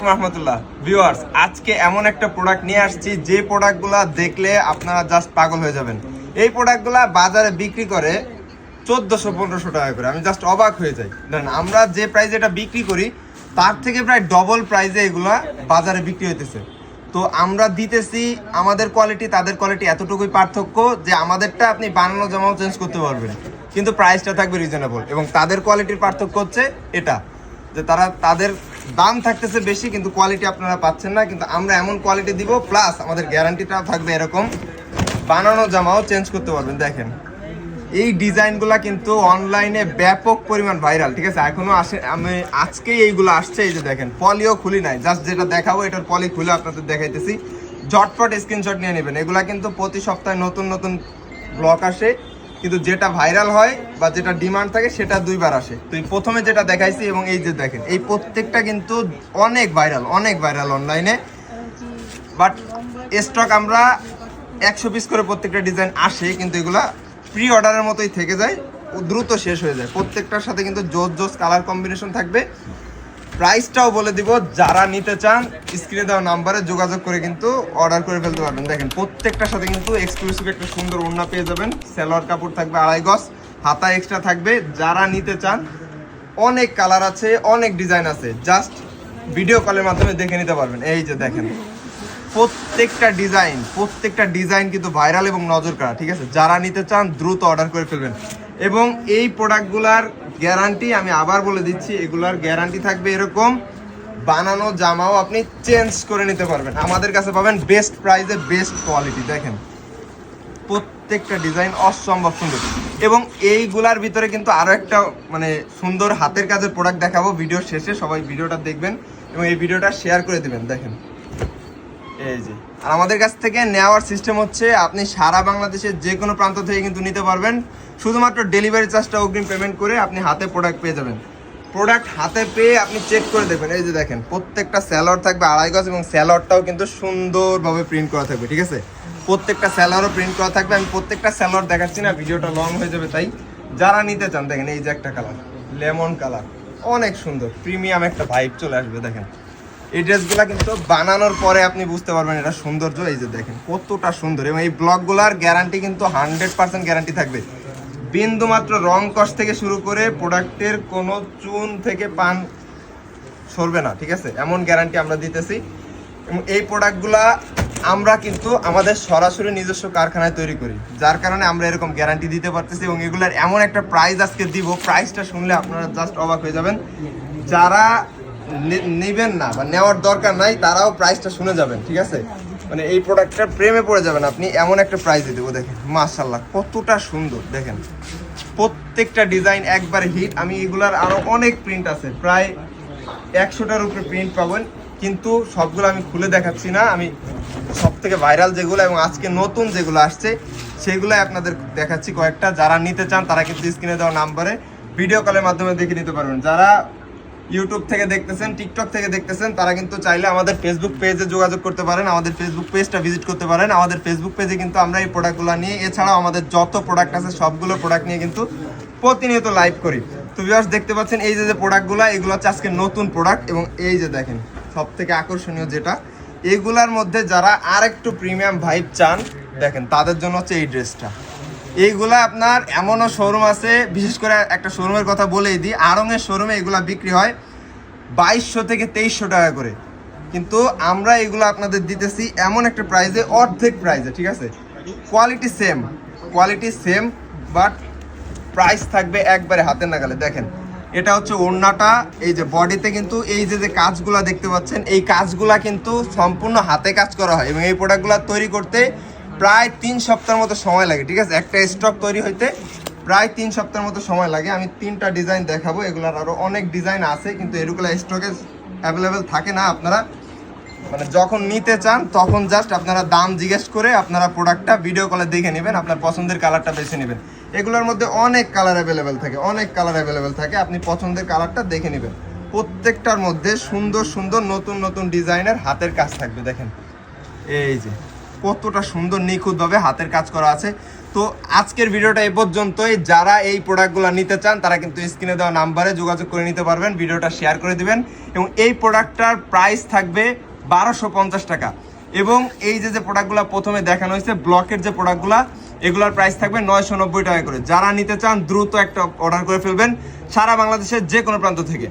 রহমতুল্লাহ viewers, আজকে এমন একটা প্রোডাক্ট নিয়ে আসছি যে প্রোডাক্টগুলো দেখলে আপনারা জাস্ট পাগল হয়ে যাবেন। এই প্রোডাক্টগুলো বাজারে বিক্রি করে 1400-1500 টাকা করে। আমি জাস্ট অবাক হয়ে যাই। দেখেন আমরা যে প্রাইসে এটা বিক্রি করি তার থেকে প্রায় ডবল প্রাইসে এগুলা বাজারে বিক্রি হইতেছে। তো আমরা দিতেছি আমাদের কোয়ালিটি, তাদের কোয়ালিটি এতটুকুই পার্থক্য যে আমাদেরটা আপনি বানানো জামাও চেঞ্জ করতে পারবেন, কিন্তু প্রাইসটা থাকবে রিজনেবল। এবং তাদের কোয়ালিটির পার্থক্য হচ্ছে এটা, যে তাদের দাম থাকতেছে বেশি কিন্তু কোয়ালিটি আপনারা পাচ্ছেন না। কিন্তু আমরা এমন কোয়ালিটি দিব, প্লাস আমাদের গ্যারান্টিটাও থাকবে এরকম, বানানো জামাও চেঞ্জ করতে পারবেন। দেখেন এই ডিজাইনগুলো কিন্তু অনলাইনে ব্যাপক পরিমাণ ভাইরাল, ঠিক আছে? এখনো আসে, আমি আজকেই এইগুলো আসছে। এই যে দেখেন, পলিও খুলি নাই, জাস্ট যেটা দেখাবো এটার পলি খুলে আপনাদের দেখাইতেছি। ঝটপট স্ক্রিনশট নিয়ে নেবেন। এগুলা কিন্তু প্রতি সপ্তাহে নতুন নতুন ব্লক আসে, কিন্তু যেটা ভাইরাল হয় বা যেটা ডিমান্ড থাকে সেটা দুইবার আসে। তো এই প্রথমে যেটা দেখাইছি এবং এই যে দেখেন, এই প্রত্যেকটা কিন্তু অনেক ভাইরাল অনলাইনে। বাট স্টক আমরা 100 পিস করে প্রত্যেকটা ডিজাইন আসে, কিন্তু এগুলা প্রি অর্ডারের মতোই থেকে যায়, দ্রুত শেষ হয়ে যায়। প্রত্যেকটার সাথে কিন্তু জোস কালার কম্বিনেশন থাকবে। প্রাইসটাও বলে দিব, যারা নিতে চান স্ক্রিনে দেওয়া নাম্বারে যোগাযোগ করে কিন্তু অর্ডার করে ফেলতে পারবেন। দেখেন প্রত্যেকটার সাথে কিন্তু এক্সক্লুসিভ একটা সুন্দর ওড়না পেয়ে যাবেন। সালোয়ার কাপড় থাকবে 2.5 গজ, হাতা এক্সট্রা থাকবে। যারা নিতে চান, অনেক কালার আছে, অনেক ডিজাইন আছে, জাস্ট ভিডিও কলের মাধ্যমে দেখে নিতে পারবেন। এই যে দেখেন প্রত্যেকটা ডিজাইন কিন্তু ভাইরাল এবং নজর কাড়া, ঠিক আছে? যারা নিতে চান দ্রুত অর্ডার করে ফেলবেন। এবং এই প্রোডাক্টগুলার গ্যারান্টি আমি আবার বলে দিচ্ছি, এগুলার গ্যারান্টি থাকবে এরকম, বানানো জামাও আপনি চেঞ্জ করে নিতে পারবেন। আমাদের কাছে পাবেন বেস্ট প্রাইসে বেস্ট কোয়ালিটি। দেখেন প্রত্যেকটা ডিজাইন অসম্ভব সুন্দর। এবং এইগুলার ভিতরে কিন্তু আরও একটা মানে সুন্দর হাতের কাজের প্রোডাক্ট দেখাবো ভিডিও শেষে। সবাই ভিডিওটা দেখবেন এবং এই ভিডিওটা শেয়ার করে দেবেন। দেখেন এই যে, আর আমাদের কাছ থেকে নেওয়ার সিস্টেম হচ্ছে আপনি সারা বাংলাদেশের যে কোনো প্রান্ত থেকে কিন্তু নিতে পারবেন। শুধুমাত্র ডেলিভারি চার্জটা অগ্রিম পেমেন্ট করে আপনি হাতে প্রোডাক্ট পেয়ে যাবেন। প্রোডাক্ট হাতে পেয়ে আপনি চেক করে দেখবেন। এই যে দেখেন প্রত্যেকটা স্যালোয়ার থাকবে 2.5 গজ এবং স্যালোয়ারটাও কিন্তু সুন্দরভাবে প্রিন্ট করা থাকবে, ঠিক আছে? প্রত্যেকটা স্যালোয়ারও প্রিন্ট করা থাকবে। আমি প্রত্যেকটা স্যালোয়ার দেখাচ্ছি না, ভিডিওটা লং হয়ে যাবে, তাই যারা নিতে চান দেখেন এই যে একটা কালার, লেমন কালার, অনেক সুন্দর প্রিমিয়াম একটা ভাইব চলে আসবে। দেখেন এই ড্রেসগুলো কিন্তু বানানোর পরে আপনি বুঝতে পারবেন এটা সৌন্দর্য। এই যে দেখেন কতটা সুন্দর। এবং এই ব্লকগুলোর গ্যারান্টি কিন্তু 100% গ্যারান্টি থাকবে। বিন্দু মাত্র রং কস থেকে শুরু করে প্রোডাক্টের কোনো চুন থেকে পান সরবে না, ঠিক আছে? এমন গ্যারান্টি আমরা দিতেছি। এবং এই প্রোডাক্টগুলা আমরা কিন্তু আমাদের সরাসরি নিজস্ব কারখানায় তৈরি করি, যার কারণে আমরা এরকম গ্যারান্টি দিতে পারতেছি। এবং এগুলার এমন একটা প্রাইস আজকে দিব, প্রাইসটা শুনলে আপনারা জাস্ট অবাক হয়ে যাবেন। যারা নেবেন না বা নেওয়ার দরকার নাই তারাও প্রাইসটা শুনে যাবেন, ঠিক আছে? মানে এই প্রোডাক্টটার প্রেমে পড়ে যাবেন আপনি, এমন একটা প্রাইস দিয়ে দেবো। দেখেন মাশাআল্লাহ কতটা সুন্দর। দেখেন প্রত্যেকটা ডিজাইন একবার হিট। আমি এগুলার আরও অনেক প্রিন্ট আছে, প্রায় 100টার উপরে প্রিন্ট পাবেন, কিন্তু সবগুলো আমি খুলে দেখাচ্ছি না। আমি সব থেকে ভাইরাল যেগুলো এবং আজকে নতুন যেগুলো আসছে সেগুলোই আপনাদের দেখাচ্ছি কয়েকটা। যারা নিতে চান তারা কিন্তু স্ক্রিনে দেওয়া নাম্বারে ভিডিও কলের মাধ্যমে দেখে নিতে পারবেন। যারা ইউটিউব থেকে দেখতেছেন, টিকটক থেকে দেখতেছেন, তারা কিন্তু চাইলে আমাদের ফেসবুক পেজে যোগাযোগ করতে পারেন, আমাদের ফেসবুক পেজটা ভিজিট করতে পারেন। আমাদের ফেসবুক পেজে কিন্তু আমরা এই প্রোডাক্টগুলো নিয়ে, এছাড়াও আমাদের যত প্রোডাক্ট আছে সবগুলো প্রোডাক্ট নিয়ে কিন্তু প্রতিনিয়ত লাইভ করি। তো ভিউয়ার্স দেখতে পাচ্ছেন এই যে প্রোডাক্টগুলো, এগুলো হচ্ছে আজকে নতুন প্রোডাক্ট। এবং এই যে দেখেন সব থেকে আকর্ষণীয় যেটা, এগুলার মধ্যে যারা আর একটু প্রিমিয়াম ভাইব চান, দেখেন তাদের জন্য হচ্ছে এই ড্রেসটা। এইগুলা আপনার এমনও শোরুম আছে, বিশেষ করে একটা শোরুমের কথা বলেই দিই, আড়ংয়ের শোরুমে এগুলা বিক্রি হয় 2200 থেকে 2300 টাকা করে, কিন্তু আমরা এগুলো আপনাদের দিতেছি এমন একটা প্রাইসে, অর্ধেক প্রাইসে, ঠিক আছে? কোয়ালিটি সেম বাট প্রাইস থাকবে একবারে হাতের নাগালে। দেখেন এটা হচ্ছে ওড়নাটা। এই যে বডিতে কিন্তু এই যে কাজগুলা দেখতে পাচ্ছেন, এই কাজগুলা কিন্তু সম্পূর্ণ হাতে কাজ করা হয়। এবং এই প্রোডাক্টগুলো তৈরি করতে প্রায় 3 সপ্তাহের মতো সময় লাগে, ঠিক আছে? একটা স্টক তৈরি হইতে প্রায় 3 সপ্তাহের মতো সময় লাগে। আমি 3টা ডিজাইন দেখাবো, এগুলার আরও অনেক ডিজাইন আছে, কিন্তু এগুলো স্টকে অ্যাভেলেবেল থাকে না। আপনারা মানে যখন নিতে চান তখন জাস্ট আপনারা দাম জিজ্ঞেস করে আপনারা প্রোডাক্টটা ভিডিও কলে দেখে নেবেন, আপনার পছন্দের কালারটা বেছে নেবেন। এগুলোর মধ্যে অনেক কালার অ্যাভেলেবেল থাকে, আপনি পছন্দের কালারটা দেখে নেবেন। প্রত্যেকটার মধ্যে সুন্দর সুন্দর নতুন ডিজাইনের হাতের কাজ থাকবে। দেখেন এই যে কতটা সুন্দর নিখুঁতভাবে হাতের কাজ করা আছে। যারা নিতে চান দ্রুত অর্ডার করে ফেলবেন। এবং এই প্রোডাক্টগুলো তো আজকের ভিডিওটা এই পর্যন্তই। যারা এই প্রোডাক্টগুলো নিতে চান তারা কিন্তু স্ক্রিনে দেওয়া নাম্বারে যোগাযোগ করে নিতে পারবেন, ভিডিওটা শেয়ার করে দিবেন। এবং এই প্রোডাক্টটার প্রাইস থাকবে 1250 টাকা। এবং এই যে প্রোডাক্টগুলো প্রথমে দেখানো হয়েছে ব্লকের যে প্রোডাক্টগুলো, এগুলোর প্রাইস থাকবে 990 টাকা করে। যারা নিতে চান দ্রুত একটা অর্ডার করে ফেলবেন সারা বাংলাদেশের যে কোনো প্রান্ত থেকে।